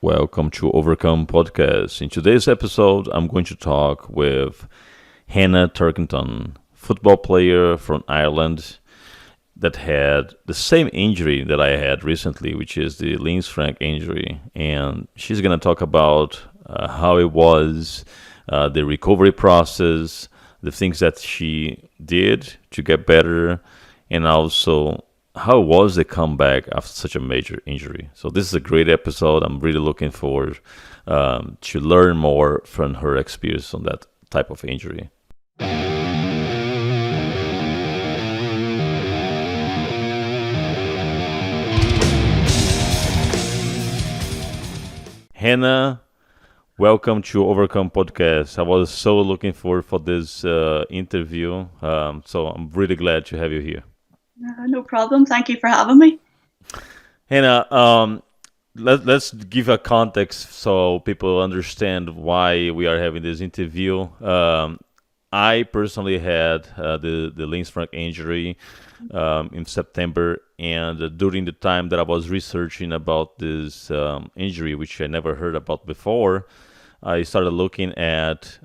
Welcome to Overcome Podcast. In today's episode, I'm going to talk with Hannah Turkington, football player from Ireland that had the same injury that I had recently, which is the Lisfranc injury. And she's going to talk about how it was, the recovery process, the things that she did to get better, and also how was the comeback after such a major injury. So this is a great episode. I'm really looking forward to learn more from her experience on that type of injury. Hannah, welcome to Overcome Podcast. I was so looking forward for this interview, so I'm really glad to have you here. No problem. Thank you for having me. Hannah, let's give a context so people understand why we are having this interview. I personally had the Lisfranc injury in September, and during the time that I was researching about this injury, which I never heard about before, I started looking at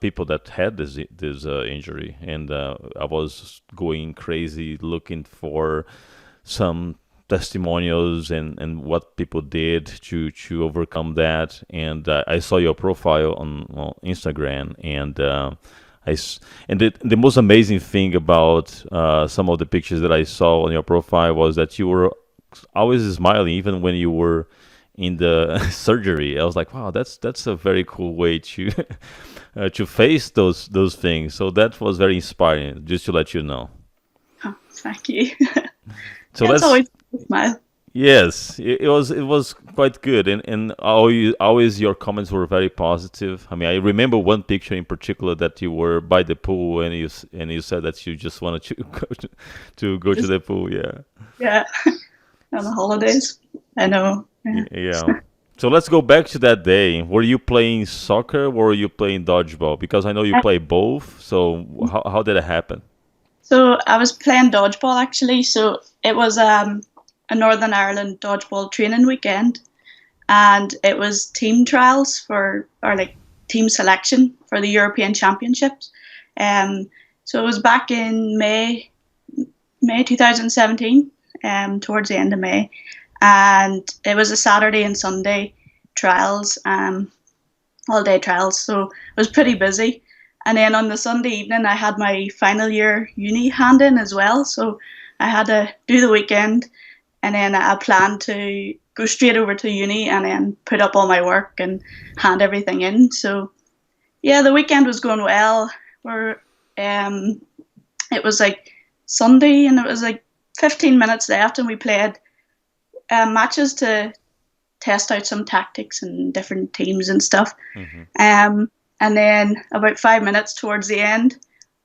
people that had this injury, and I was going crazy looking for some testimonials and what people did to overcome that. And I saw your profile on Instagram, and the most amazing thing about some of the pictures that I saw on your profile was that you were always smiling, even when you were in the surgery. I was like, wow, that's a very cool way to to face those things. So that was very inspiring. Just to let you know. Oh, thank you. So Yeah, it's let's always a smile. Yes, it was quite good, and always your comments were very positive. I mean, I remember one picture in particular that you were by the pool, and you said that you just wanted to go to Just, the pool. Yeah, yeah, on the holidays. I know. Yeah. yeah. So let's go back to that day. Were you playing soccer or were you playing dodgeball? Because I know you I- play both. So how did it happen? So I was playing dodgeball actually. So it was a Northern Ireland dodgeball training weekend, and it was team trials or like team selection for the European Championships. So it was back in May 2017, towards the end of May, and it was a Saturday and Sunday trials, all day trials. So it was pretty busy. And then on the Sunday evening, I had my final year uni hand in as well. So I had to do the weekend, and then I planned to go straight over to uni and then put up all my work and hand everything in. So yeah, the weekend was going well. We're it was like Sunday, and it was like 15 minutes left, and we played matches to test out some tactics and different teams and stuff. Hmm. And then about 5 minutes towards the end,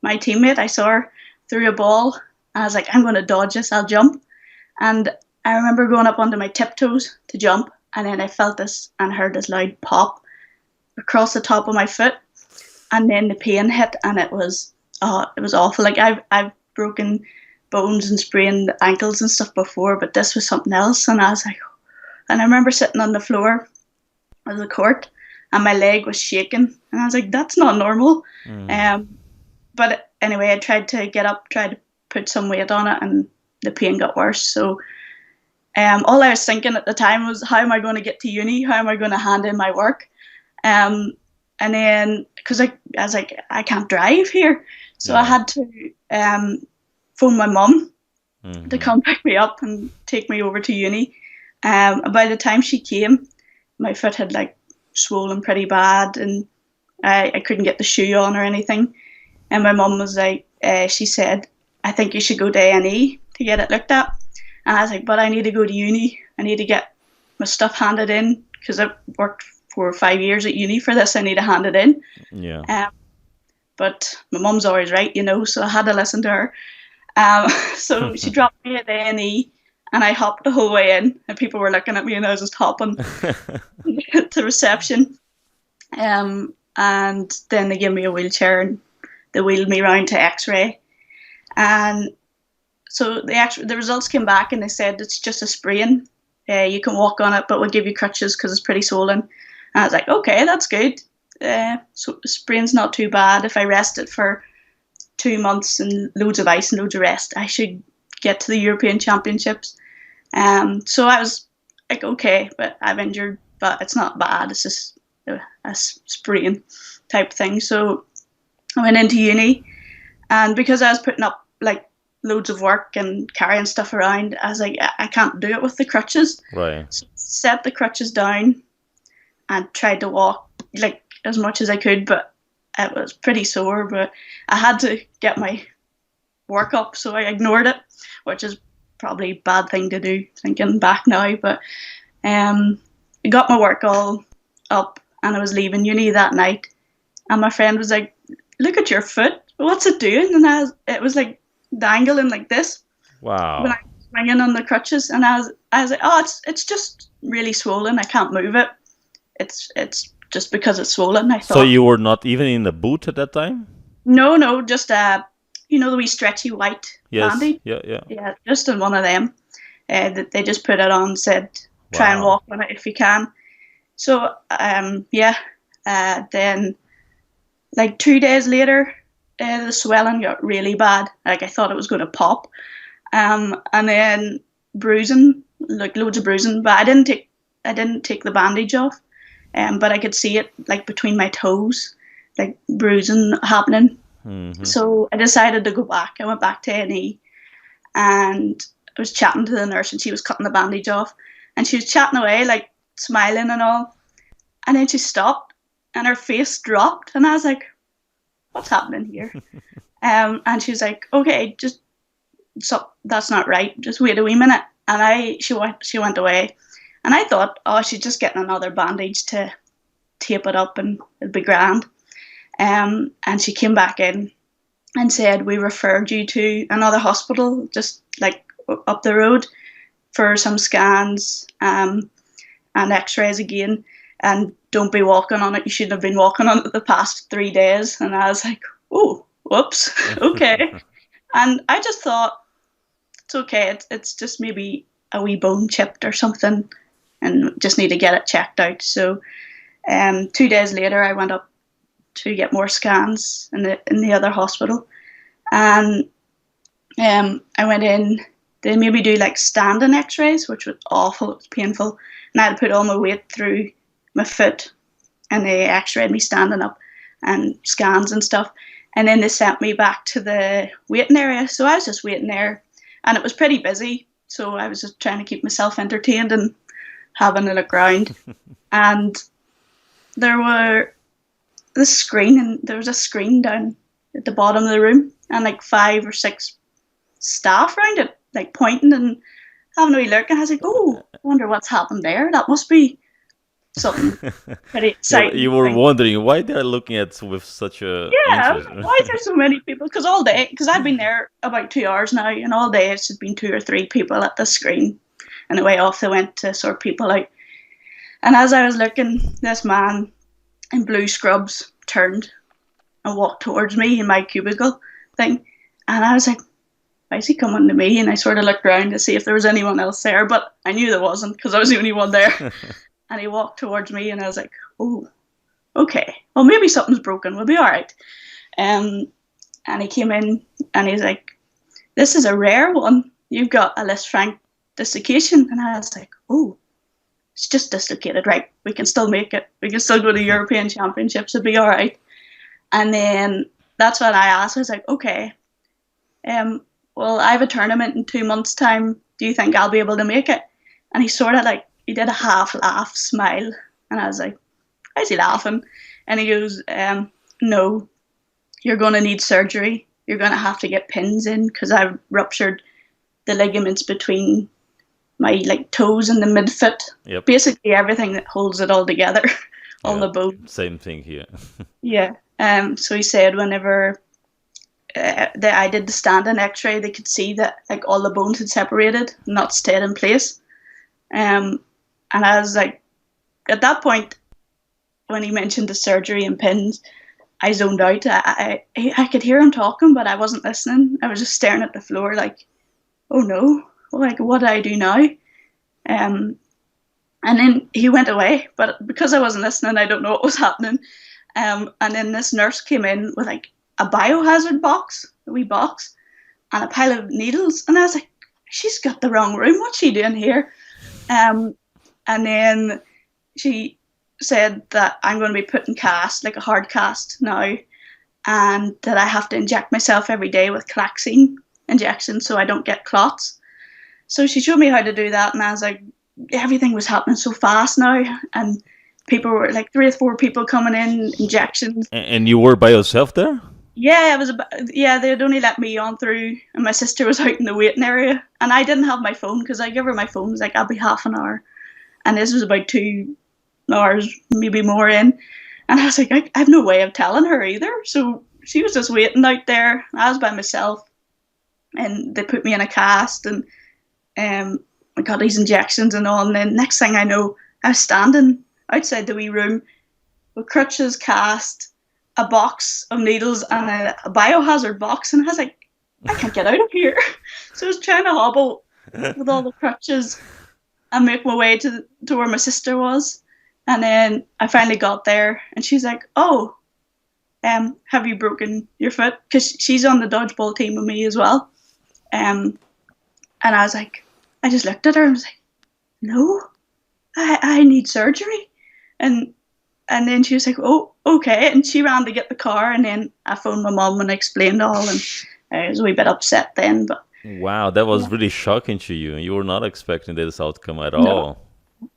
my teammate, I saw her threw a ball. And I was like, I'm going to dodge this, I'll jump. And I remember going up onto my tiptoes to jump, and then I felt this and heard this loud pop across the top of my foot, and then the pain hit, and it was awful. Like I've broken bones and sprained ankles and stuff before, but this was something else. And I was like, and I remember sitting on the floor of the court, and my leg was shaking, and I was like, that's not normal. Mm. But anyway, I tried to get up, tried to put some weight on it, and the pain got worse. So all I was thinking at the time was, how am I going to get to uni? How am I going to hand in my work? And then, because I was like, I can't drive here. So I Yeah. had to phone my mum to Hmm. come pick me up and take me over to uni. By the time she came, my foot had like swollen pretty bad, and I couldn't get the shoe on or anything. And my mum was like, she said, I think you should go to A&E to get it looked at. And I was like, but I need to go to uni. I need to get my stuff handed in, because I've worked 4 or 5 years at uni for this. I need to hand it in. Yeah. Um, but my mum's always right, so I had to listen to her. So she dropped me at A&E, and I hopped the whole way in, and people were looking at me, and I was just hopping to reception. And then they gave me a wheelchair, and they wheeled me round to X-ray. And so the results came back, and they said it's just a sprain. You can walk on it, but we'll give you crutches because it's pretty swollen. And I was like, okay, that's good. So sprain's not too bad. If I rest it for 2 months and loads of ice and loads of rest, I should get to the European Championships. So I was like, okay, but I'm injured, but it's not bad. It's just a sprain type thing. So I went into uni, and because I was putting up like loads of work and carrying stuff around, I was like, I can't do it with the crutches. Right. So set the crutches down and tried to walk like as much as I could, but it was pretty sore. But I had to get my work up, so I ignored it, which is probably a bad thing to do thinking back now. But I got my work all up, and I was leaving uni that night, and my friend was like, "Look at your foot. What's it doing?" And it was like dangling like this Wow. when I was swinging on the crutches, and I was like, "Oh, it's just really swollen. I can't move it. It's just because it's swollen." I thought. So you were not even in the boot at that time? No, just the wee stretchy white Yes. bandage. Yeah. Yeah, just in one of them. That they just put it on, said try and Wow. walk on it if you can. So yeah. Then like 2 days later, the swelling got really bad. Like I thought it was going to pop. And then bruising, like loads of bruising. But I didn't take the bandage off. But I could see it like between my toes, like bruising happening. Mm-hmm. So I decided to go back. I went back to A&E, and I was chatting to the nurse, and she was cutting the bandage off, and she was chatting away, like smiling and all. And then she stopped, and her face dropped, and I was like, "What's happening here?" And she was like, "Okay, just so that's not right. Just wait a wee minute." And she went away, and I thought, "Oh, she's just getting another bandage to tape it up, and it'll be grand." And she came back in and said, "We referred you to another hospital just like up the road for some scans and x-rays again, and don't be walking on it. You shouldn't have been walking on it the past 3 days." And I was like, "Oh, whoops." Okay. And I just thought, it's okay. It's just maybe a wee bone chipped or something, and just need to get it checked out. So 2 days later, I went up to get more scans in the other hospital, and I went in. They made me do like standing X-rays, which was awful. It was painful, and I had to put all my weight through my foot, and they X-rayed me standing up, and scans and stuff. And then they sent me back to the waiting area. So I was just waiting there, and it was pretty busy. So I was just trying to keep myself entertained and having a look around. And there was a screen down at the bottom of the room, and like 5 or 6 staff around it, like pointing and having a wee look. And I was like, "Oh, I wonder what's happened there. That must be something pretty exciting." You were wondering why they're looking at with such a Yeah, interest. why is there so many people? Because all day, because I've been there about 2 hours now, and all day it's just been 2 or 3 people at the screen, and the way off they went to sort people out. And as I was looking, this man in blue scrubs turned and walked towards me in my cubicle thing, and I was like, "Why is he coming to me?" And I sort of looked around to see if there was anyone else there, but I knew there wasn't because I was the only one there. And he walked towards me, and I was like, "Oh, okay. Well, maybe something's broken. We'll be all right." And he came in, and he's like, "This is a rare one. You've got a Lisfranc dislocation." And I was like, "Oh, it's just dislocated, right? We can still make it. We can still go to European Championships. It'll be all right." And then that's when I asked. I was like, "Okay, well, I have a tournament in 2 months' time. Do you think I'll be able to make it?" And he sort of like, he did a half laugh smile. And I was like, "Why is he laughing?" And he goes, "No, you're going to need surgery. You're going to have to get pins in because I've ruptured the ligaments between my like toes and the midfoot. Yep. Basically everything that holds it all together, all the bones." Same thing here. Yeah. So he said whenever I did the standing X-ray, they could see that like all the bones had separated, not stayed in place. And I was like, at that point, when he mentioned the surgery and pins, I zoned out. I could hear him talking, but I wasn't listening. I was just staring at the floor, like, "Oh no, like what do I do now?" Um, and then he went away, but because I wasn't listening, I don't know what was happening. And then this nurse came in with like a biohazard box, a wee box, and a pile of needles. And I was like, she's got the wrong room. What's she doing here? Um, and then she said that I'm going to be put in cast, like a hard cast now, and that I have to inject myself every day with Claxine injections so I don't get clots. So she showed me how to do that, and I was like, everything was happening so fast now, and people were like 3 or 4 people coming in, injections. And you were by yourself there? Yeah, it was yeah. They'd only let me on through, and my sister was out in the waiting area, and I didn't have my phone because I give her my phone. Like I'll be half an hour, and this was about 2 hours, maybe more in, and I was like, I have no way of telling her either. So she was just waiting out there. I was by myself, and they put me in a cast, and I got these injections and all. And then next thing I know, I was standing outside the wee room with crutches, cast, a box of needles, and a biohazard box. And I was like, I can't get out of here. So I was trying to hobble with all the crutches and make my way to where my sister was. And then I finally got there, and she's like, "Oh, have you broken your foot?" Because she's on the dodgeball team with me as well. Um, and I was like, I just looked at her and was like, "No, I need surgery." And and then she was like, "Oh, okay." And she ran to get the car, and then I phoned my mum and explained all, and I was a wee bit upset then, but Wow, that yeah, was really shocking to you. You were not expecting this outcome at no, all.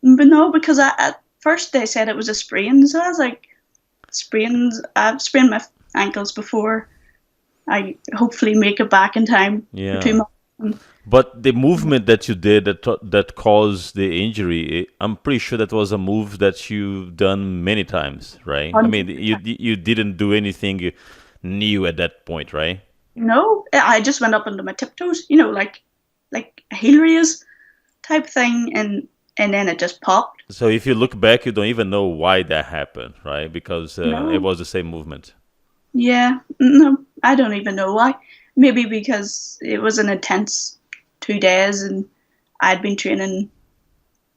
but no, because at first they said it was a sprain, so I was like, sprains. I've sprained my ankles before. I hopefully make it back in time for two Yeah. months. And But the movement that you did that caused the injury, I'm pretty sure that was a move that you've done many times, right? I mean, 100%. you didn't do anything new at that point, right? No, I just went up into my tiptoes, like a heel raise type thing, and then it just popped. So if you look back, you don't even know why that happened, right? Because it No, was the same movement. yeah, no, I don't even know why. Maybe because it was an intense 2 days, and I'd been training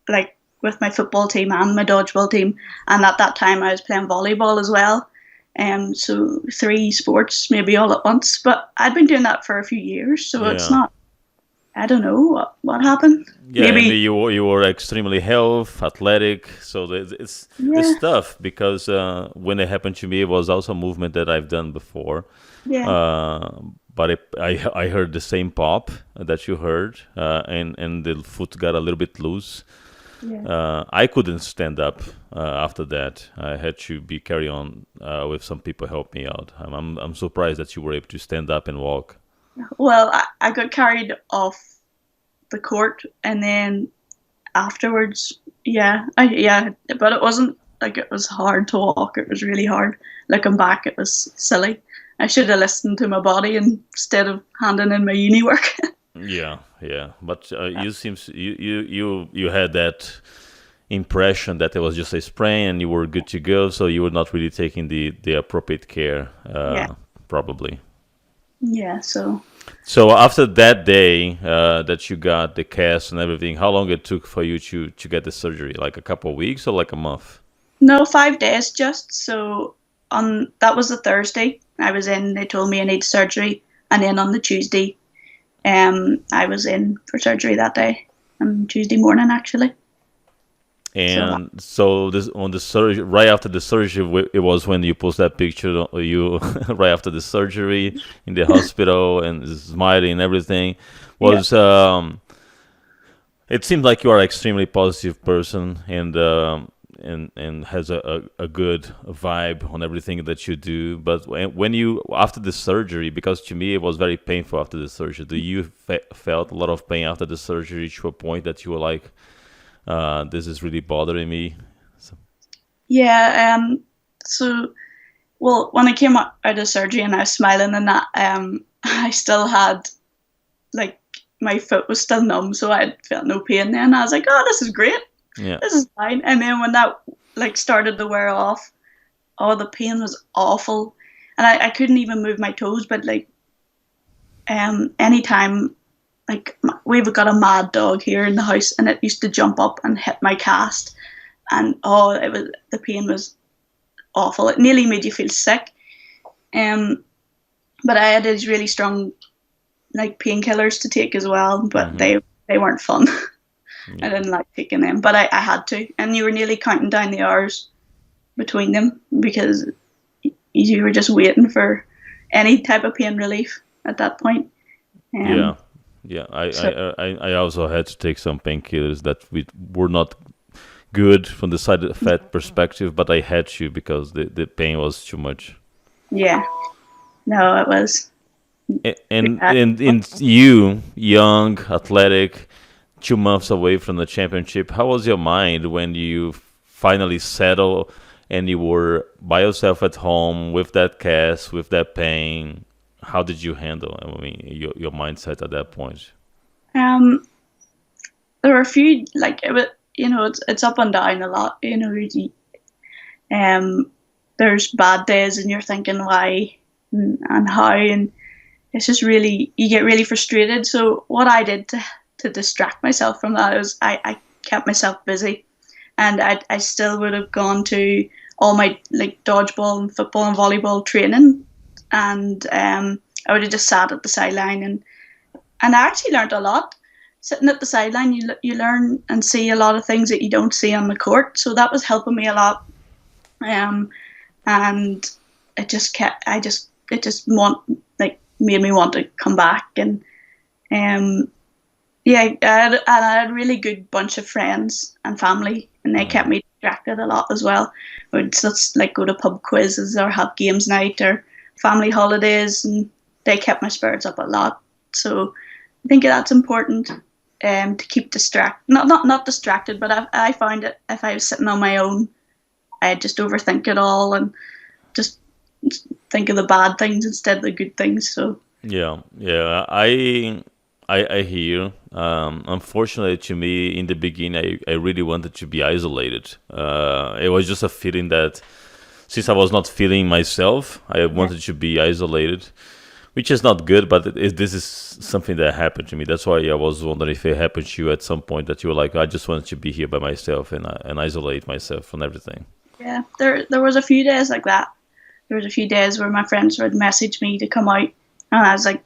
like with my football team and my dodgeball team, and at that time I was playing volleyball as well. So 3 sports maybe all at once. But I'd been doing that for a few years, so it's Yeah. not. I don't know what happened. Yeah, and Maybe you were extremely health, athletic, so it's yeah, tough because when it happened to me, it was also a movement that I've done before. yeah, Uh, but I heard the same pop that you heard, and the foot got a little bit loose. yeah. I couldn't stand up after that. I had to be carry on with some people help me out. I'm surprised that you were able to stand up and walk. Well, I got carried off the court, and then afterwards, yeah, but it wasn't like it was hard to walk. It was really hard. Looking back, it was silly. I should have listened to my body instead of handing in my uni work. Yeah, yeah. But you seems you had that impression that it was just a sprain and you were good to go, so you were not really taking the appropriate care, Yeah, probably. yeah. So So after that day that you got the cast and everything, how long it took for you to get the surgery? Like a couple of weeks or like a month? no, 5 days just. So on that was the Thursday I was in. They told me I need surgery, and then on the Tuesday, I was in for surgery that day, on Tuesday morning actually. So And so this on the surgery, right after the surgery, it was when you post that picture of you right after the surgery in the hospital and smiling and everything. yeah, Was it seemed like you are an extremely positive person and has a good vibe on everything that you do. But when you after the surgery, because to me it was very painful after the surgery. Do you felt a lot of pain after the surgery to a point that you were like, this is really bothering me? So, yeah. So well, when I came out of surgery and I was smiling and that, I still had like my foot was still numb, so I felt no pain. Then I was like, "Oh, this is great. yeah. This is fine." And then when that like started to wear off, oh, the pain was awful, and I couldn't even move my toes. But like, anytime. like we've got a mad dog here in the house, and it used to jump up and hit my cast, and oh, it was the pain was awful. It nearly made you feel sick. Um, but I had these really strong like painkillers to take as well, but Hmm. they weren't fun. I Yeah. didn't like taking them, but I had to, and you were nearly counting down the hours between them because you were just waiting for any type of pain relief at that point. Yeah. Um, Yeah. so I also had to take some painkillers that were not good from the side effect perspective, but I had to because the pain was too much. yeah, no, it was. And Uh, in you, young, athletic, 2 months away from the championship, how was your mind when you finally settled and you were by yourself at home with that cast, with that pain? How did you handle? I mean, your mindset at that point. um, there were a few like it was, it's up and down a lot. Um, there's bad days, and you're thinking why and how, and it's just really you get really frustrated. So what I did to distract myself from that is I kept myself busy, and I still would have gone to all my like dodgeball and football and volleyball training, and I would have just sat at the sideline, and I actually learned a lot. Sitting at the sideline, you learn and see a lot of things that you don't see on the court. So that was helping me a lot. Um, and it just made me want to come back, and um, yeah, I had a really good bunch of friends and family, and they kept Mhm. me distracted a lot as well. We'd just like go to pub quizzes or have games night or family holidays, and they kept my spirits up a lot. So I think that's important, to keep not distracted, but I found it if I was sitting on my own, I'd just overthink it all and just think of the bad things instead of the good things. So Yeah, yeah. I hear. Unfortunately, to me, in the beginning, I really wanted to be isolated. It was just a feeling that since I was not feeling myself, I yeah, wanted to be isolated, which is not good. But this is something that happened to me. That's why I was wondering if it happened to you at some point that you were like, I just wanted to be here by myself and isolate myself from everything. yeah. There was a few days like that. There was a few days where my friends would message me to come out, and I was like,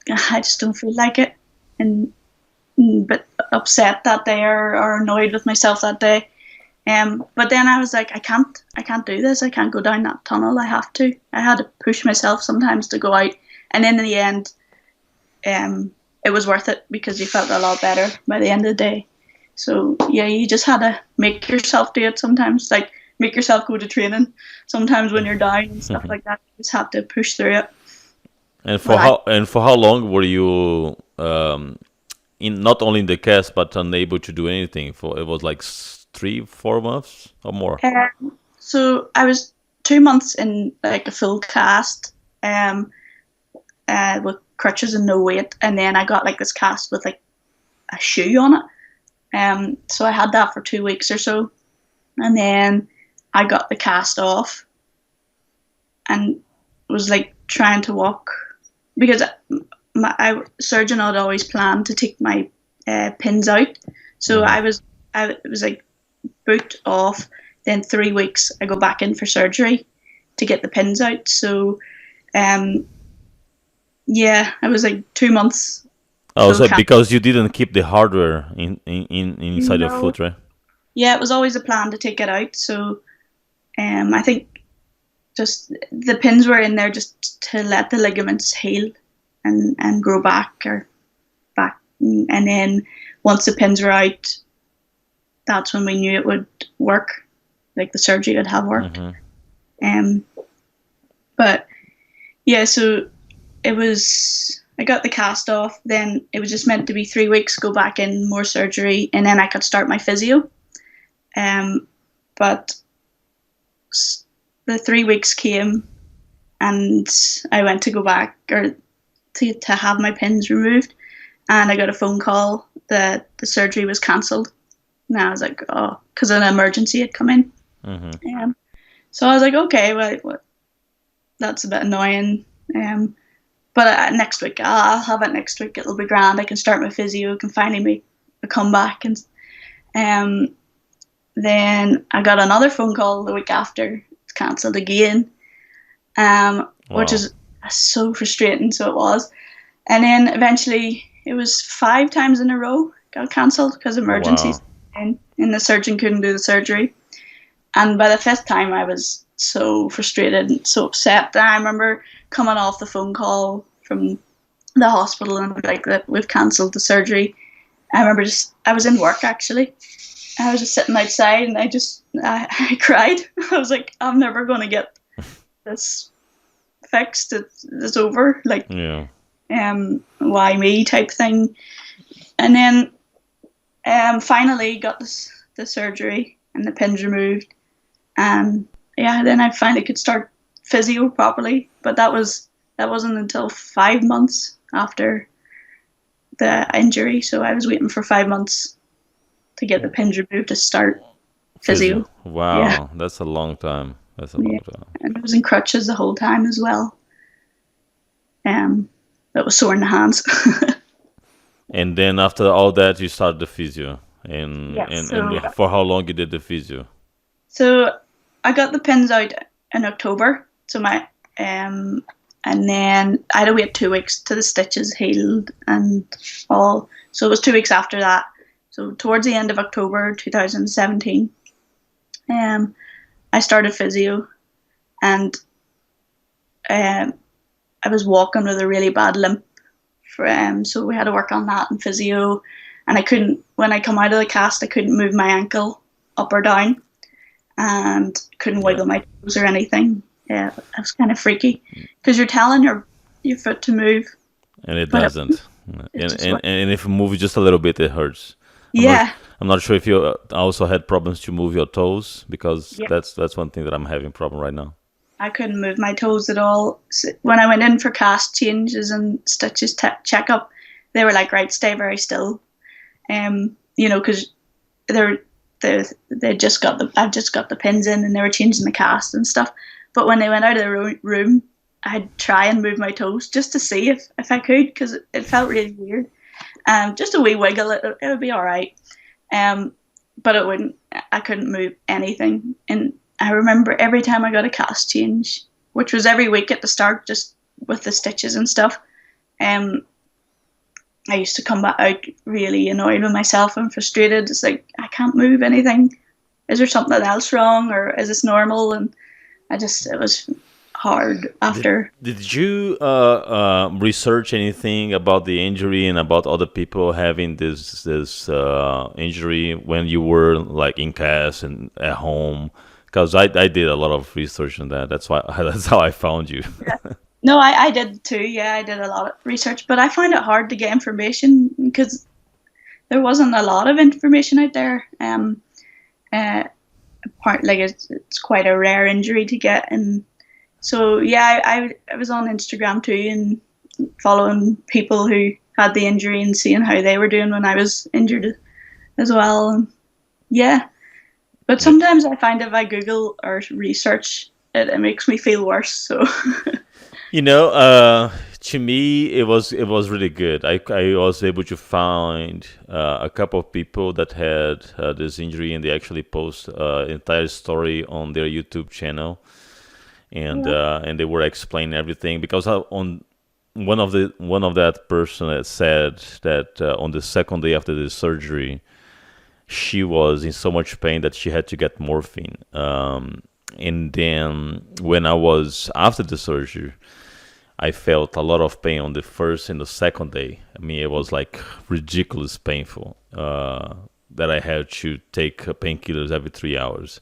I just don't feel like it, and but upset that day or annoyed with myself that day. But then I was like, I can't do this. I can't go down that tunnel. I have to. I had to push myself sometimes to go out, and then in the end, it was worth it because you felt a lot better by the end of the day. So yeah, you just had to make yourself do it sometimes. Like make yourself go to training sometimes when you're down and stuff like that. You just have to push through it. But I And for how long were you in not only in the cast but unable to do anything? For it was like 3, 4 months or more. so I was 2 months in like a full cast, um, with crutches and no weight, and then I got like this cast with like a shoe on it. So I had that for 2 weeks or so, and then I got the cast off and was like trying to walk because surgeon had always planned to take my pins out. So Hmm. I was like booked off. Then 3 weeks I go back in for surgery to get the pins out. So um, yeah, I was like 2 months Oh, full so cast. because you didn't keep the hardware inside your No, foot, right? yeah, it was always a plan to take it out. So I think just the pins were in there just to let the ligaments heal and grow back or back, and then once the pins were out, that's when we knew it would work, like the surgery would have worked. Hmm. Um, but yeah, so it was. I got the cast off. Then it was just meant to be 3 weeks, go back in, more surgery, and then I could start my physio. Um, but the 3 weeks came, and I went to go back or to have my pins removed, and I got a phone call that the surgery was cancelled. And I was like, oh, because an emergency had come in. Hmm. So I was like, okay, well, that's a bit annoying. Um, But next week, I'll have it next week. It'll be grand. I can start my physio. Can finally make a comeback. And um, then I got another phone call the week after. It's cancelled again, which Wow. is so frustrating. So it was. And then eventually it was 5 times in a row got cancelled because emergencies, Wow. and the surgeon couldn't do the surgery. And by the fifth time, I was so frustrated and so upset. And I remember coming off the phone call from the hospital and like that we've cancelled the surgery. I remember I was in work actually. I was just sitting outside and I cried. I was like, I'm never going to get this fixed. It's over. Like, Yeah. why me type thing. And then finally got the surgery and the pins removed. And yeah, then I finally could start physio properly. But that wasn't until 5 months after the injury. So I was waiting for 5 months to get the pins removed to start Physio. physio. Yeah, Wow. That's a long time. That's a long yeah. time. And I was in crutches the whole time as well. Um, that was sore in the hands. And then after all that, you start the physio. Yes. And for how long you did the physio? So I got the pins out in October. So my um, and then I had to wait 2 weeks till the stitches healed and all. So it was 2 weeks after that. So towards the end of October 2017, um, I started physio, and um, I was walking with a really bad limp. So we had to work on that in physio, and I couldn't. When I come out of the cast, I couldn't move my ankle up or down, and couldn't Yeah. wiggle my toes or anything. Yeah, it was kind of freaky because you're telling your foot to move, And it but doesn't. it just was. And if you move just a little bit, it hurts. I'm not Yeah, I'm not sure if you also had problems to move your toes because yeah. that's one thing that I'm having problem right now. I couldn't move my toes at all. So when I went in for cast changes and stitches checkup, they were like, right, stay very still. Because they're they just got I've just got the pins in and they were changing the cast and stuff. But when they went out of the room, I'd try and move my toes just to see if I could because it felt really weird. Just a wee wiggle, it would be all right. Um, but it wouldn't. I couldn't move anything, and I remember every time I got a cast change, which was every week at the start, just with the stitches and stuff. Um, I used to come back out really annoyed with myself and frustrated. It's like I can't move anything. Is there something else wrong, or is this normal? And it was hard Did after. did you research anything about the injury and about other people having this injury when you were like in class and at home? Because I did a lot of research on that. That's why that's how I found you. No, I did too. Yeah, I did a lot of research, but I found it hard to get information because there wasn't a lot of information out there. Uh, like it's quite a rare injury to get, and so yeah, I was on Instagram too and following people who had the injury and seeing how they were doing when I was injured as well. And yeah, but Yeah. sometimes I find if I Google or research it makes me feel worse. So You know, to me, it was really good. I was able to find a couple of people that had this injury, and they actually post entire story on their YouTube channel, yeah, and they were explaining everything because on one of that person had said that on the second day after the surgery, she was in so much pain that she had to get morphine. And then when I was after the surgery, I felt a lot of pain on the first and the second day. I mean, it was like ridiculous painful that I had to take painkillers every 3 hours.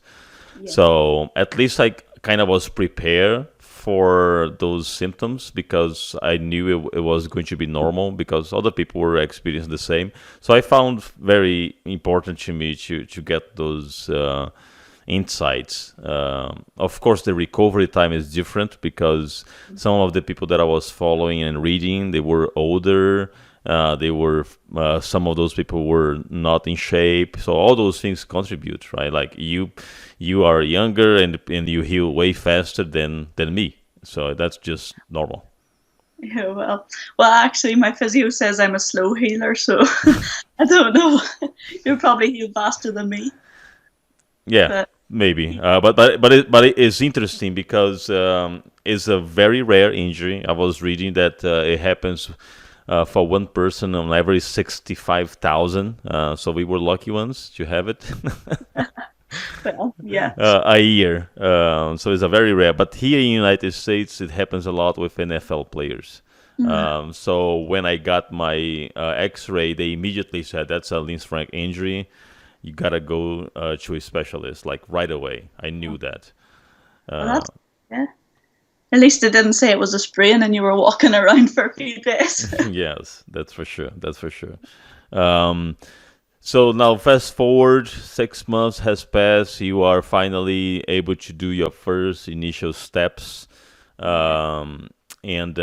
yeah, So at least I kind of was prepared for those symptoms because I knew it was going to be normal because other people were experiencing the same. So I found very important to me to get those insights. Of course, the recovery time is different because some of the people that I was following and reading, they were older. They were some of those people were not in shape, so all those things contribute, right? Like you are younger and you heal way faster than me, so that's just normal. Yeah, well, actually, my physio says I'm a slow healer, so I don't know. You'll probably heal faster than me, Yeah, but maybe. But it is interesting because it's a very rare injury. I was reading that it happens for one person on every 65,000. So we were lucky ones to have it. well, yeah. A year. So it's a very rare. But here in the United States, it happens a lot with NFL players. Mm. So when I got my X-ray, they immediately said that's a Lisfranc injury. You gotta go to a specialist like right away. I knew that. Well, Uh, yeah. At least it didn't say it was a sprain and you were walking around for a few days. yes, that's for sure. That's for sure. Um, so now, fast forward, 6 months has passed. You are finally able to do your first initial steps. Yeah. Um, and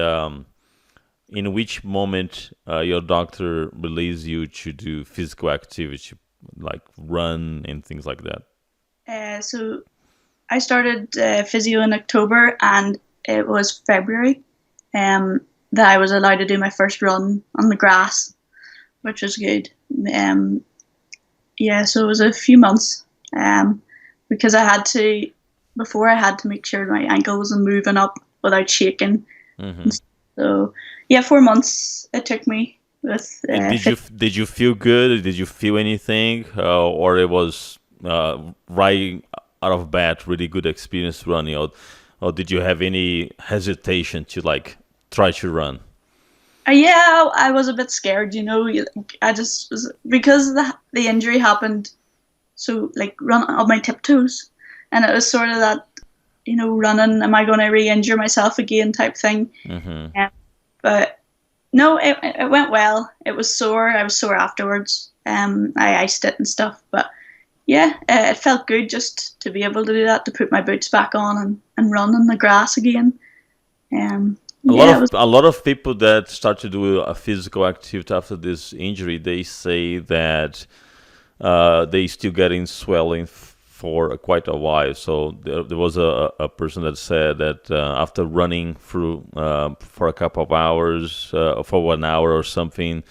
in which moment your doctor released you to do physical activity, like run and things like that? So I started physio in October, and it was February that I was allowed to do my first run on the grass, which was good. Um, yeah, so it was a few months because before I had to make sure my ankle wasn't moving up without shaking. Hmm. So, yeah, 4 months it took me with And did you feel good? Did you feel anything, or it was right out of bat, really good experience running, or did you have any hesitation to like try to run? Yeah, I was a bit scared, I just was because the injury happened so like run on my tiptoes, and it was sort of that running. Am I going to re-injure myself again type thing? Hmm. Yeah, but no, it went well. It was sore. I was sore afterwards. I iced it and stuff, but yeah, it felt good just to be able to do that, to put my boots back on and run in the grass again. A lot Yeah, it of was. a lot of people that start to do a physical activity after this injury, they say that they still getting swelling for quite a while. So there was a person that said that after running through for a couple of hours, for 1 hour or something,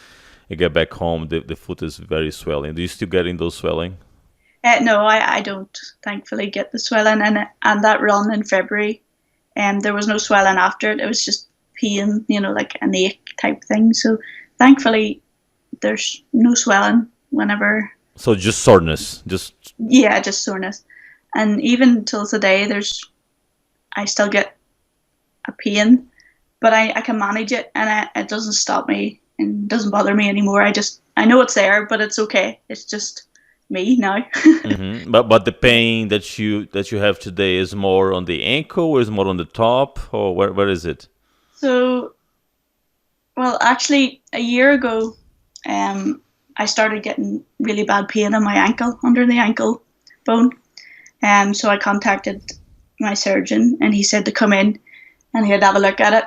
you get back home, the foot is very swelling. Do you still getting those swelling? No, I don't thankfully get the swelling, and that run in February, there was no swelling after it. It was just pain, like an ache type thing. So thankfully, there's no swelling whenever. So just soreness, just Yeah, just soreness. And even till today, I still get a pain, but I can manage it, and it doesn't stop me and doesn't bother me anymore. I know it's there, but it's okay. It's just me now. but the pain that you have today is more on the ankle, or is more on the top, or where is it? So, well, actually, a year ago, I started getting really bad pain in my ankle, under the ankle bone. So I contacted my surgeon, and he said to come in and he'd have a look at it.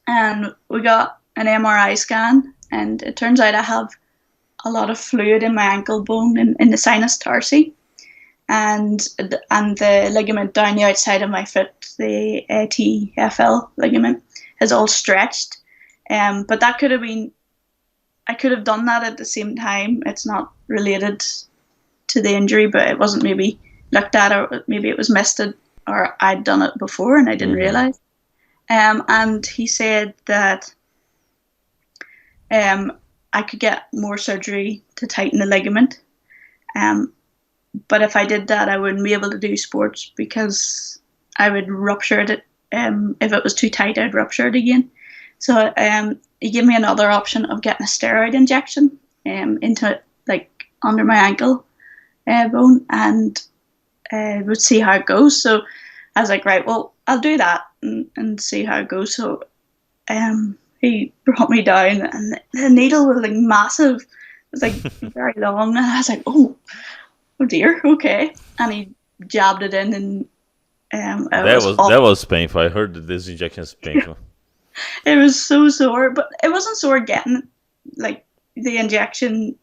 And we got an MRI scan, and it turns out I have a lot of fluid in my ankle bone in the sinus tarsi, and the ligament down the outside of my foot, the ATFL ligament, is all stretched. But that could have been, I could have done that at the same time. It's not related to the injury, but it wasn't maybe looked at, or maybe it was missed, or I'd done it before and I didn't Hmm. realize. And he said that um, I could get more surgery to tighten the ligament. Um, but if I did that, I wouldn't be able to do sports because I would rupture it. If it was too tight, I'd rupture it again. So he gave me another option of getting a steroid injection into like under my ankle bone, and would see how it goes. So I was like, right, well, I'll do that and see how it goes. So he brought me down, and the needle was like massive. It was like very long, and I was like, oh dear, okay. And he jabbed it in, and it That was was awful. that was painful. I heard that this injection is painful. It was so sore, but it wasn't sore getting like the injection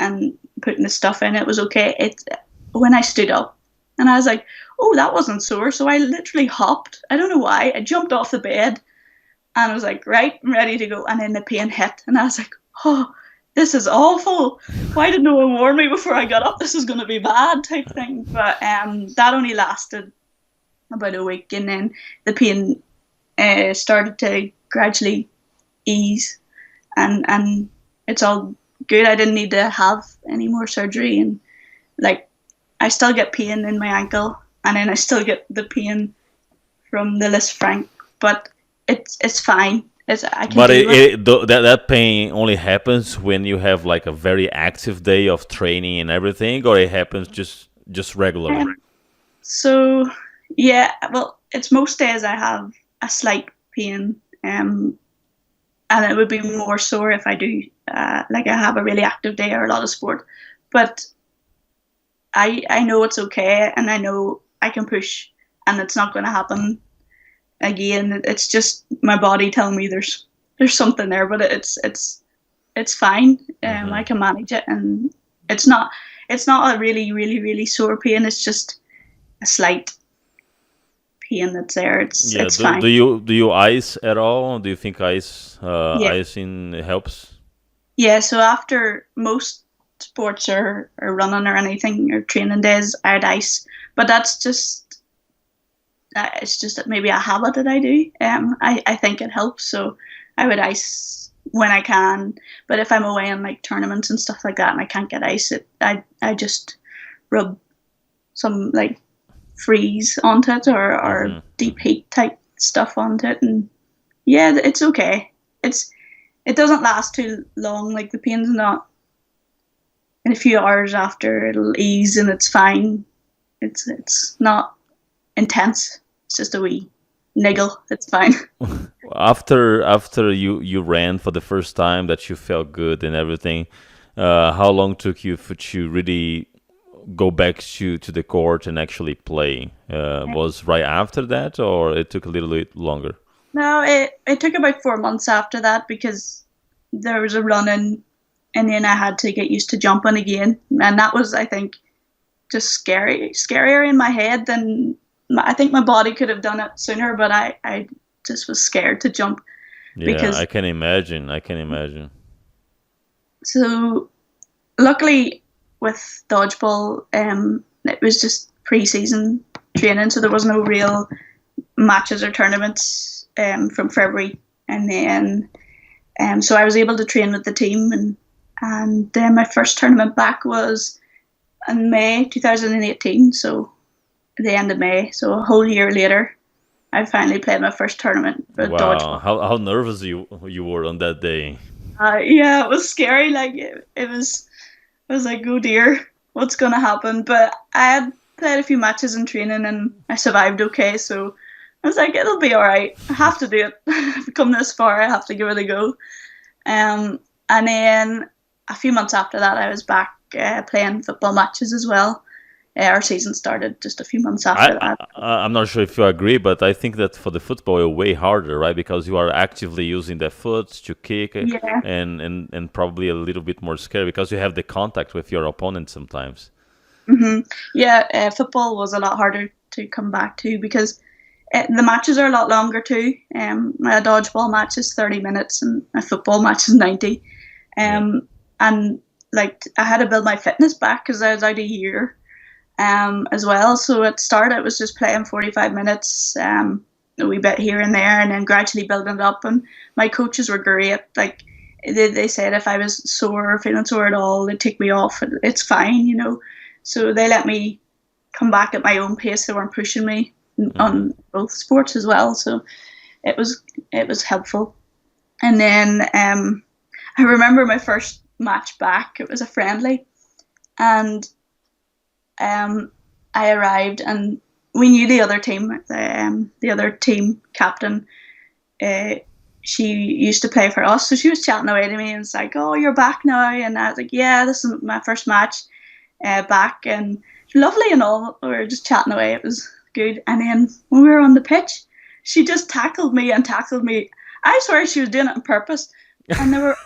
and putting the stuff in. It was okay. It's when I stood up, and I was like, oh, that wasn't sore. So I literally hopped. I don't know why. I jumped off the bed, And I was like, right, I'm ready to go. And then the pain hit, and I was like, oh, this is awful. Why did no one warn me before I got up? This is going to be bad type thing. But that only lasted about a week, and then the pain started to gradually ease, and it's all good. I didn't need to have any more surgery, and like I still get pain in my ankle, and then I still get the pain from the Lisfranc, but it's fine. I can But deal with it. that pain only happens when you have like a very active day of training and everything, or it happens just regularly. So yeah, well, it's most days I have a slight pain, and it would be more sore if I do like I have a really active day or a lot of sport. But I know it's okay, and I know I can push, and it's not going to happen again. It's just my body telling me there's something there, but it's fine. I Hmm. can manage it, and it's not it's not a really sore pain. It's just a slight pain that's there. Yeah. It's Do fine. you ice at all? Do you think Yeah, icing helps? yeah. So after most sports or running or anything or training days, I'd ice, but that's just it's just that maybe a habit that I do. I think it helps, so I would ice when I can. But if I'm away in like tournaments and stuff like that, and I can't get ice, I just rub some like freeze onto it or Hmm. deep Hmm. heat type stuff onto it, and yeah, it's okay. It doesn't last too long. Like the pain's not in a few hours after it'll ease and it's fine. It's not intense. It's just a wee niggle. It's fine. After you ran for the first time, that you felt good and everything, how long took you for to really go back to the court and actually play? Was right after that, or it took a little bit longer? No, it took about 4 months after that because there was a run in, and then I had to get used to jumping again, and that was I think just scarier in my head than I think my body could have done it sooner, but I just was scared to jump Yeah, because I can imagine. I can imagine. so luckily with dodgeball, it was just pre-season training, so there was no real matches or tournaments from February, and then so I was able to train with the team, and then my first tournament back was in May 2018, so the end of May, so a whole year later, I finally played my first tournament for Wow, dodgeball. how nervous you were on that day. Yeah, it was scary. Like it was, I was like, oh dear, what's gonna happen? But I had played a few matches in training and I survived okay. So I was like, it'll be all right. I have to do it. I've come this far. I have to give it a go. And then a few months after that, I was back playing football matches as well. Our season started just a few months I, after that. I'm not sure if you agree, but I think that for the football, it's way harder, right? Because you are actively using the foot to kick, Yeah. and probably a little bit more scary because you have the contact with your opponent sometimes. Yeah, football was a lot harder to come back to because the matches are a lot longer too. A dodgeball match is 30 minutes and a football match is 90. Yeah. And like I had to build my fitness back because I was out a year as well. So at the start, I was just playing 45 minutes, a wee bit here and there, and then gradually building it up. And my coaches were great. Like they said if I was sore or feeling sore at all, they'd take me off. It's fine, you know. So they let me come back at my own pace. They weren't pushing me Hmm. on both sports as well. So it was it was helpful. And then I remember my first match back. It was a friendly, and um, I arrived and we knew the other team. The other team captain, uh, she used to play for us, so she was chatting away to me and was like, "Oh, you're back now," and I was like, "Yeah, this is my first match back," and lovely and all. We were just chatting away. It was good. And then when we were on the pitch, she just tackled me and tackled me. I swear she was doing it on purpose. And they were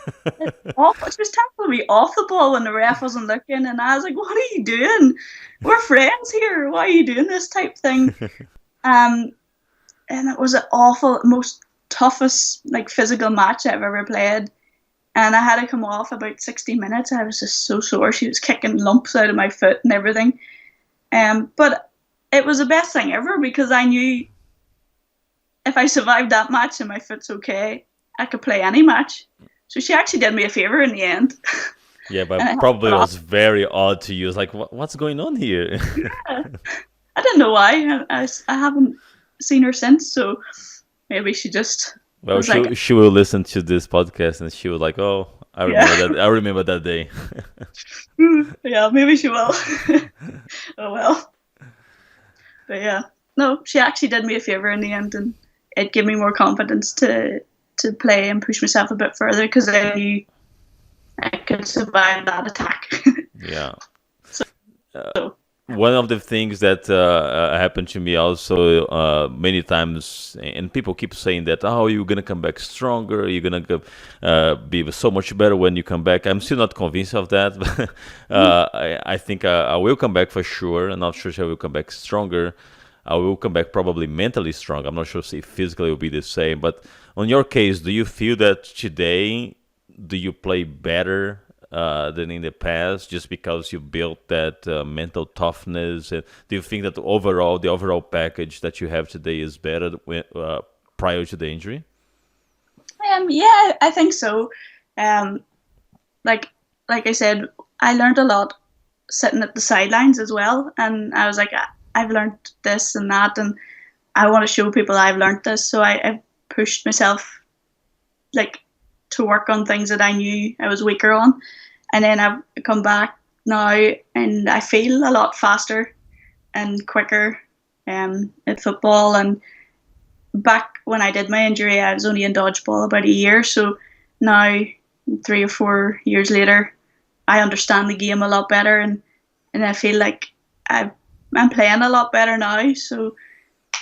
awful. She was tackling me off the ball when the ref wasn't looking, and I was like, "What are you doing? We're friends here. Why are you doing this type thing?" Um, and it was awful. Most. toughest like physical match I've ever played. And I had to come off about 60 minutes. I was just so sore. She was kicking lumps out of my foot and everything. But it was the best thing ever because I knew if I survived that match and my foot's okay, I could play any match. So she actually did me a favor in the end. Yeah, And but I helped a probably lot. was very odd to you. It's like, what's going on here? Yeah. I didn't know why. I haven't seen her since, so maybe she just Well, was like, she will listen to this podcast and she was like, "Oh, I yeah, remember that. I remember that day." yeah, maybe she will. Oh well. But yeah, no, she actually did me a favor in the end, and it gave me more confidence to play and push myself a bit further because I knew I could survive that attack. Yeah. So One of the things that happened to me also many times, and people keep saying that, oh, you're gonna come back stronger, you're gonna be so much better when you come back. I'm still not convinced of that, but I think I will come back for sure. I'm not sure if I will come back stronger. I will come back probably mentally strong. I'm not sure if physically it will be the same. But on your case, do you feel that today, do you play better than in the past just because you built that mental toughness? And do you think that the overall package that you have today is better prior to the injury? yeah, I think so. Um, like like I said, I learned a lot sitting at the sidelines as well, and I was like, I've learned this and that, and I want to show people I've learned this. So I pushed myself like to work on things that I knew I was weaker on, and then I've come back now and I feel a lot faster and quicker at football. And back when I did my injury, I was only in dodgeball about a year. So now, 3 or 4 years later, I understand the game a lot better, and I feel like I'm playing a lot better now. So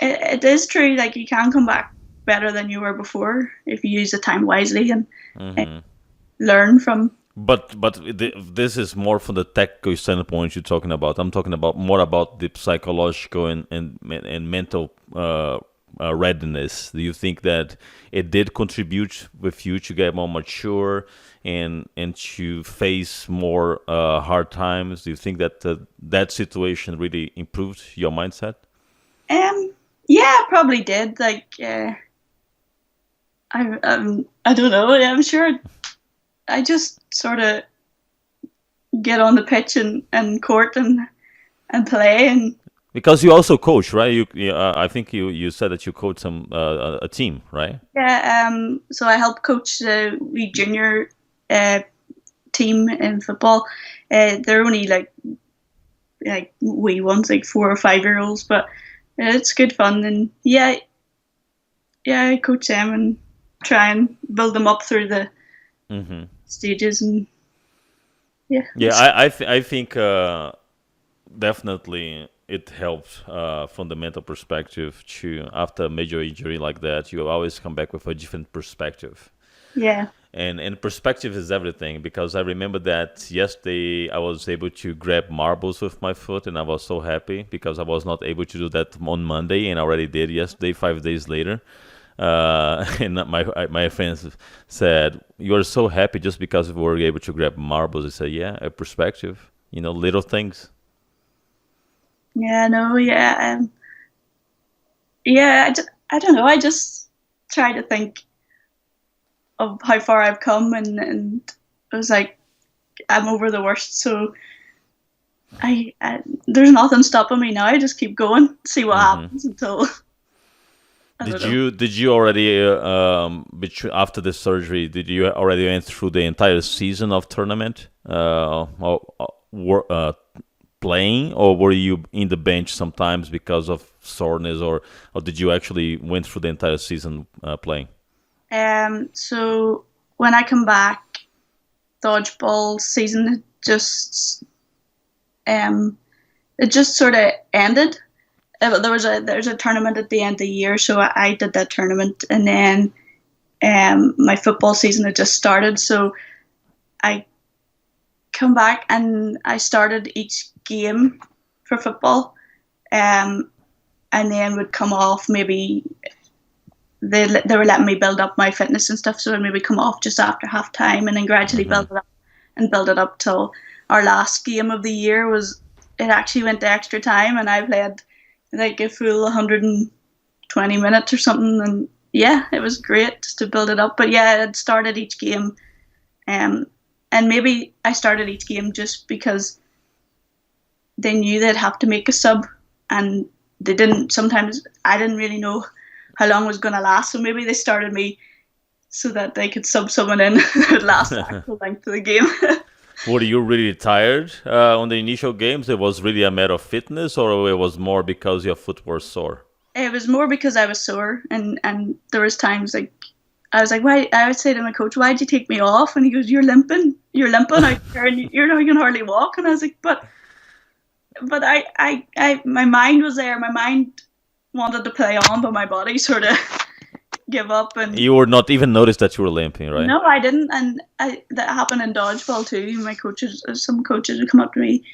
it is true, like you can come back better than you were before if you use the time wisely and Hmm. learn from. But this is more from the tactical standpoint you're talking about. I'm talking about more about the psychological and mental readiness. Do you think that it did contribute with you to get more mature and to face more hard times? Do you think that that situation really improved your mindset? Um, yeah, probably did. Like, I don't know. I'm sure I just sort of get on the pitch and court and play and Because you also coach, right? I think you said that you coach a team, right? yeah. So I help coach the wee junior uh, team in football. They're only like wee ones, like 4 or 5 year olds, but it's good fun. And yeah, yeah, I coach them and try and build them up through the Hmm. stages. And yeah, Yeah, I think definitely it helps from the mental perspective to after a major injury like that, you always come back with a different perspective. yeah, And perspective is everything because I remember that yesterday I was able to grab marbles with my foot and I was so happy because I was not able to do that on Monday and I already did yesterday, 5 days later. And my friends said, "You are so happy just because we were able to grab marbles." I said, "Yeah, a perspective, little things." yeah, no, yeah, yeah. I don't know. I just try to think of how far I've come, and I was like, I'm over the worst. So I there's nothing stopping me now. I just keep going, see what Hmm. happens until I don't Did know. you already after the surgery? Did you already went through the entire season of tournament, playing, or were you in the bench sometimes because of soreness, or did you actually went through the entire season playing? So when I come back, dodgeball season um, it just sort of ended. There's a tournament at the end of the year, so I did that tournament, and then my football season had just started. So I come back and I started each game for football, um, and then would come off maybe they were letting me build up my fitness and stuff, so I'd maybe come off just after half time and then gradually Hmm. build it up till our last game of the year was it actually went to extra time and I played like a full 120 minutes or something, and yeah, it was great just to build it up. But yeah, I'd started each game, um, and maybe I started each game just because they knew they'd have to make a sub, and they didn't. Sometimes I didn't really know how long it was going to last, so maybe they started me so that they could sub someone in that would last the actual length of the game. Were you really tired on the initial games? It was really a matter of fitness, or it was more because your foot was sore? It was more because I was sore, and there was times like I was like, why? I would say to my coach, "Why'd you take me off?" And he goes, you're limping out there, and you can hardly walk." And I was like, but my mind was there. My mind wanted to play on, but my body sort of give up. And You were not even noticed that you were limping, right? no, I didn't. And that happened in dodgeball too. Some coaches would come up to me,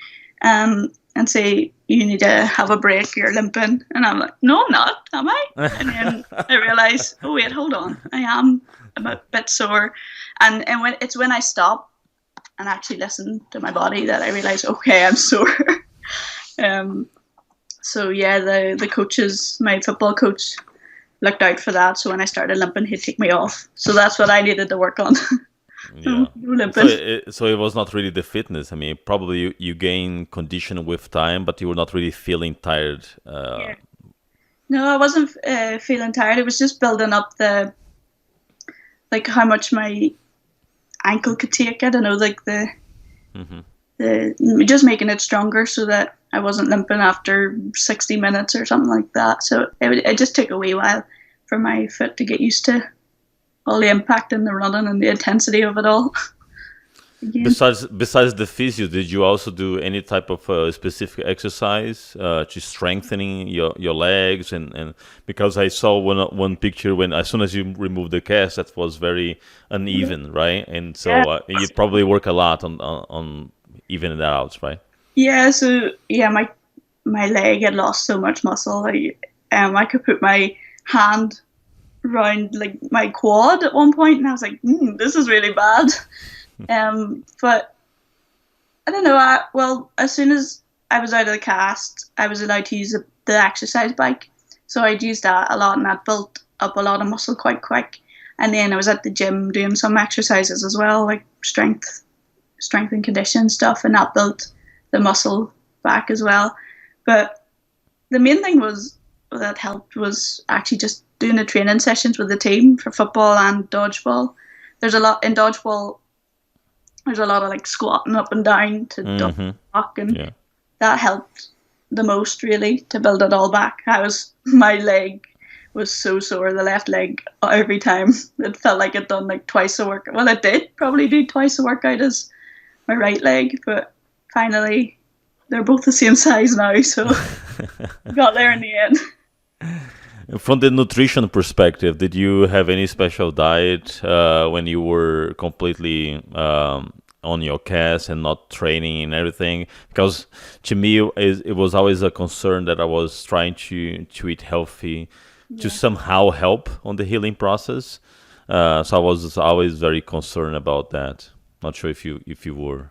and say, "You need to have a break. You're limping." And I'm like, "No, I'm not. Am I?" And then I realize, oh wait, hold on, I am a bit sore. And when I stop and actually listen to my body that I realize, okay, I'm sore. um. So yeah, the coaches, my football coach, looked out for that. So when I started limping, he'd take me off. So that's what I needed to work on. Yeah. So Limping. it was not really the fitness. I mean, probably you gain condition with time, but you were not really feeling tired. Yeah. No, I wasn't feeling tired. It was just building up the like how much my ankle could take. I don't know, like Hmm. the just making it stronger so that I wasn't limping after 60 minutes or something like that. So it just took a wee while for my foot to get used to all the impact and the running and the intensity of it all. Again. Besides the physio, did you also do any type of specific exercise to strengthening your legs and because I saw one picture when as soon as you removed the cast that was very uneven, right? And so Yeah. you probably work a lot on evening that out, right? Yeah, so yeah, my leg had lost so much muscle. I could put my hand around like my quad at one point, and I was like, "This is really bad." But I don't know. Well, as soon as I was out of the cast, I was allowed to use the exercise bike, so I'd use that a lot, and that built up a lot of muscle quite quick. And then I was at the gym doing some exercises as well, like strength and condition stuff, and that built the muscle back as well. But the main thing was that helped was actually just doing the training sessions with the team for football and dodgeball. There's a lot in dodgeball. There's a lot of like squatting up and down to double Hmm. block, and Yeah. that helped the most really to build it all back. My leg was so sore, the left leg every time. It felt like it done like twice the work. Well, it did probably do twice the workout as my right leg, but finally they're both the same size now, so got there in the end. From the nutrition perspective, did you have any special diet when you were completely on your cast and not training and everything? Because to me, it was always a concern that I was trying to eat healthy to Yeah. somehow help on the healing process. So I was always very concerned about that. Not sure if you were.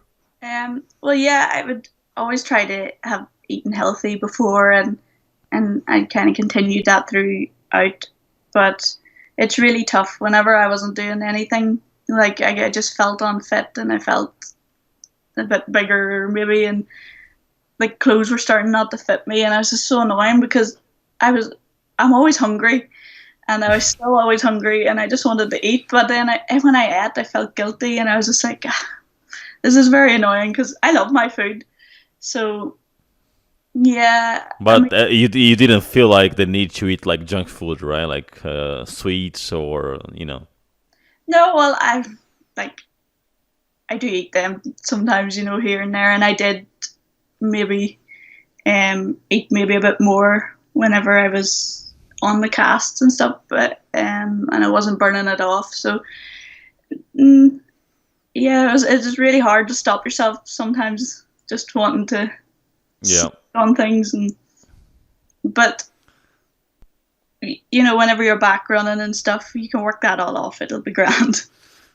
Well, yeah, I would always try to have eaten healthy before, and I kind of continued that throughout. But it's really tough whenever I wasn't doing anything. Like I just felt unfit, and I felt a bit bigger maybe, and like clothes were starting not to fit me, and I was just so annoying because I'm always hungry, and I was still always hungry, and I just wanted to eat. But then when I ate, I felt guilty, and I was just like, "Ah, this is very annoying because I love my food." So yeah, I mean, But you didn't feel like the need to eat like junk food, right? Like sweets or no, well, like I do eat them sometimes, here and there, and I did maybe eat maybe a bit more whenever I was on the casts and stuff, but and I wasn't burning it off. So mm, yeah, it's really hard to stop yourself sometimes, just wanting to yeah. snack on things, but whenever you're back running and stuff, you can work that all off. It'll be grand.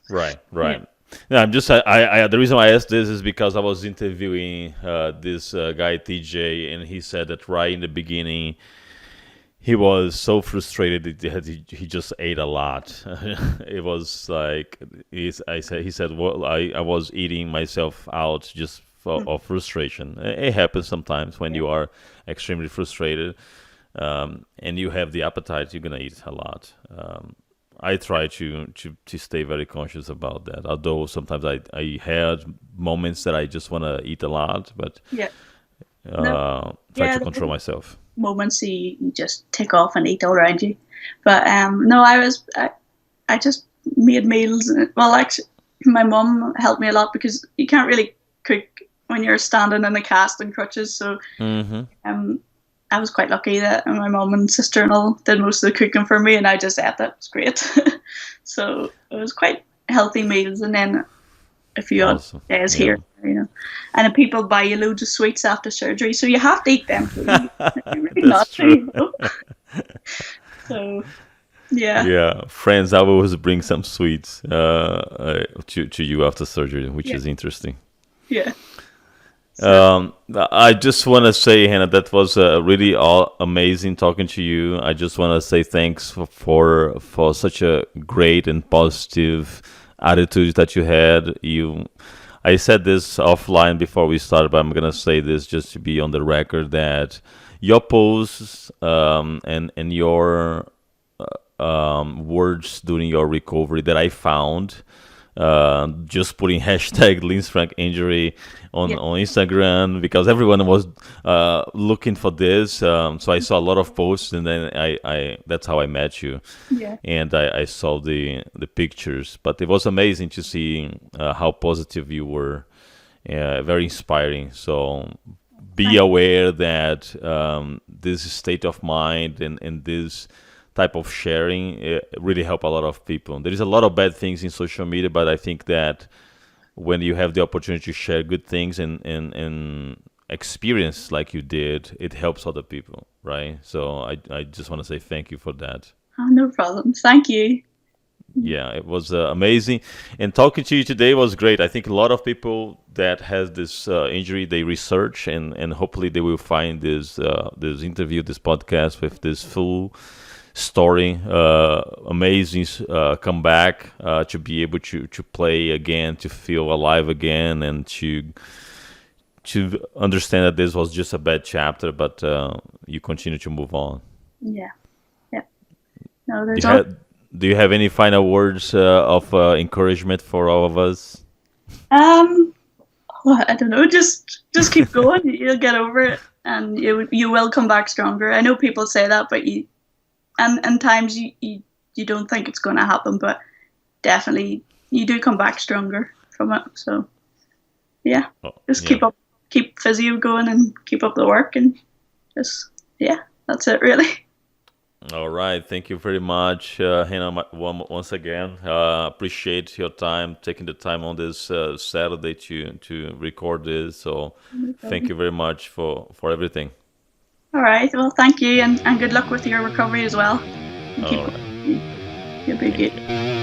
Right, Yeah. right. Yeah, I'm just the reason why I asked this is because I was interviewing this guy TJ, and he said that right in the beginning he was so frustrated that he just ate a lot. It was like he said, well, I was eating myself out just for of frustration. It happens sometimes when Yeah. you are extremely frustrated, and you have the appetite, you're gonna eat a lot. I try to stay very conscious about that. Although sometimes I had moments that I just want to eat a lot, but Yeah. No. try Yeah. to There control are myself. moments you just take off and eat all around you. But no, I just made meals. Well, actually, my mum helped me a lot because you can't really cook when you're standing in a cast and crutches. So Hmm. um, I was quite lucky that my mum and sister and all did most of the cooking for me, and I just ate that. It was great. So it was quite healthy meals, and then a few odd Awesome. days Yeah. here, And then people buy you loads of sweets after surgery, so you have to eat them too. You really not That's to, true. So yeah, Yeah, friends I always bring some sweets to you after surgery, which yeah, is interesting. yeah. So I just want to say, Hannah, that was really amazing talking to you. I just want to say thanks for such a great and positive attitude that you had. I said this offline before we started, but I'm gonna say this just to be on the record that your posts and your words during your recovery that I found. Just putting hashtag Lisfranc injury yeah, on Instagram because everyone was looking for this. So I saw a lot of posts, and then I that's how I met you, yeah. and I saw the pictures. But it was amazing to see how positive you were, very inspiring. So be Thank aware that this state of mind and this type of sharing really help a lot of people. There is a lot of bad things in social media, but I think that when you have the opportunity to share good things and experience like you did, it helps other people, right? So I just want to say thank you for that. no problem. Thank you. Yeah, it was amazing, and talking to you today was great. I think a lot of people that has this injury, they research and hopefully they will find this interview, this podcast with this full story. Amazing comeback to be able to play again, to feel alive again, and to understand that this was just a bad chapter, but you continue to move on. Yeah, yeah. No, Do there's you all. have Do you have any final words of encouragement for all of us? Um, well, I don't know. Just keep going. You'll get over it, and you will come back stronger. I know people say that, but and times you don't think it's going to happen, but definitely you do come back stronger from it. So yeah, Oh, just yeah. keep physio going and keep up the work, and just yeah, that's it really. All right. Thank you very much, Hannah, once again. Appreciate your time, taking the time on this Saturday to record this. So No thank problem. you very much for everything. All right. Well, thank you, and good luck with your recovery as well. And keep All going. right. You'll be Thank good. you.